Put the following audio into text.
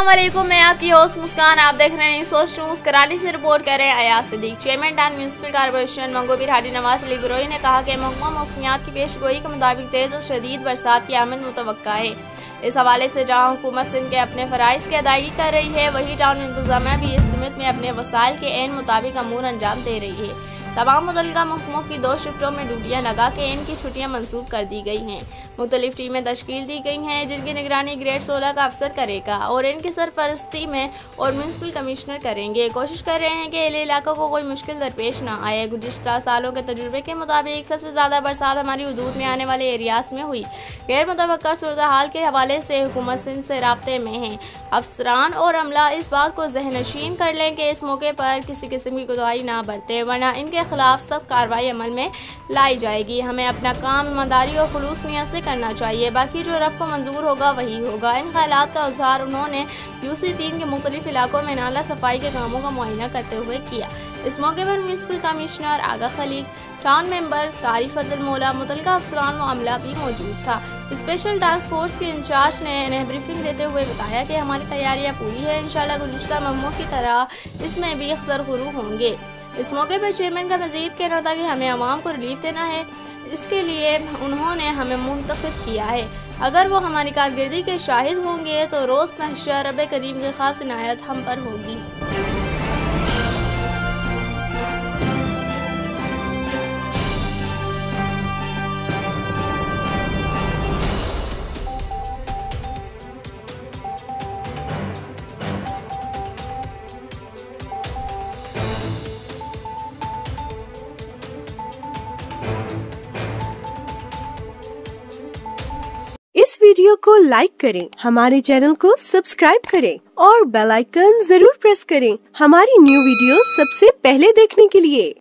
अस्सलामुअलैकुम, मैं आपकी होस्ट मुस्कान। आप देख रहे हैं सोच न्यूज़। कराची से रिपोर्ट कर रहे हैं Ayaz Siddiq. Chairman town municipal corporation Manghopir Haji Nawaz Ali Baroi ने कहा कि महकमा मौसमियात की पेशगोई के मुताबिक तेज़ और शदीद बरसात की आमद मुतवक्का है। इस हवाले से जहाँ हुकूमत सिंध के अपने फ़राइज़ की अदायगी कर रही है, वही टाउन इंतजामिया भी इस सिमत में अपने वसाइल के एन मुताबिक अमूर अंजाम दे रही है। तमाम मुतल्लिका महकमों की 2 शिफ्टों में ड्यूटियाँ लगा के इनकी छुट्टियाँ मनसूख कर दी गई हैं। मुख्तलिफ टीमें तश्कील दी गई हैं जिनकी निगरानी ग्रेड 16 का अफसर करेगा और इनकी सरपरस्ती में और म्यूनसिपल कमिश्नर करेंगे। कोशिश कर रहे हैं कि एले इलाकों को कोई मुश्किल दरपेश ना आए। गुज़िश्ता सालों के तजुर्बे के मुताबिक सबसे ज़्यादा बरसात हमारी हदूद में आने वाले एरियाज में हुई। गैर मुतवक्का सूरत हाल के हवाले से हुकूमत सिंध से राब्ते में हैं। अफसरान और अमला इस बात को ज़हनशीन कर लें कि इस मौके पर किसी किस्म की कोताही ना बरतें, वरना इनके खिलाफ सख्त कार्रवाई अमल में लाई जाएगी। हमें अपना काम ईमानदारी और खुलूस नियत से करना चाहिए, बाकी जो रब को मंजूर होगा वही होगा। इन ख्यालात का इज़हार उन्होंने यूसी 3 के मुख्तलिफ इलाकों में नाला सफाई के कामों का मुआयना करते हुए किया। इस मौके पर म्यूनसिपल कमिश्नर आगा खलील, टाउन मेंबर कारी फजल मौला, मुतल्लिका अफसरान व अमला भी मौजूद था। स्पेशल टास्क फोर्स के इंचार्ज ने इन्हें ब्रीफिंग देते हुए बताया कि हमारी तैयारियां पूरी है। इंशाल्लाह गुज़िश्ता महकमों की तरह इसमें भी ज़रख़ुरू होंगे। इस मौके पर चेयरमैन का मज़ीद कहना था कि हमें आवाम को रिलीफ देना है, इसके लिए उन्होंने हमें मुंतखब किया है। अगर वो हमारी कारकर्दगी के शाहिद होंगे तो रोज़ महशर रब करीम की खास इनायत हम पर होगी। इस वीडियो को लाइक करें, हमारे चैनल को सब्सक्राइब करें और बेल आइकन जरूर प्रेस करें हमारी न्यू वीडियो सबसे पहले देखने के लिए।